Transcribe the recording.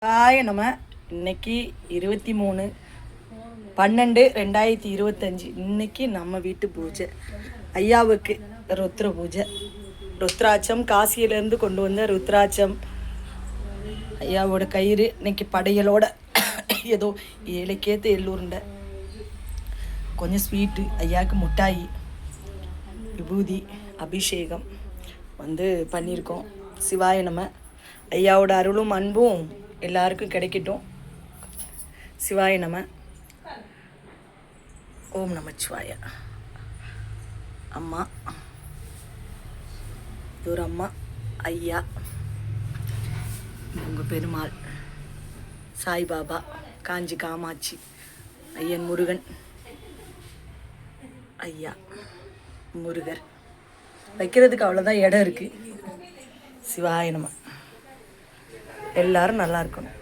நம்ம இன்னைக்கு 23/12/2025 இன்னைக்கு நம்ம வீட்டு பூஜை. ஐயாவுக்கு ருத்ர பூஜை. ருத்ராட்சம் காசியிலேருந்து கொண்டு வந்த ருத்ராட்சம், ஐயாவோட கயிறு, இன்னைக்கு படையலோட ஏதோ 7 கேத்து எள்ளூருண்டை, கொஞ்சம் ஸ்வீட்டு, ஐயாவுக்கு முட்டாயி, விபூதி, அபிஷேகம் பண்ணியிருக்கோம். சிவாய நம்ம. ஐயாவோட அருளும் அன்பும் எல்லாருக்கும் கிடைக்கட்டும். சிவாய நம. ஓம் நமச்சிவாய. அம்மா, இது ஒரு அம்மா, ஐயா, உங்கள் பெருமாள், சாய்பாபா, காஞ்சி காமாட்சி, ஐயன் முருகன், ஐயா முருகர் வைக்கிறதுக்கு அவ்வளோதான் இடம் இருக்குது. சிவாய நம. எல்லாரும் நல்லா இருக்கணும்.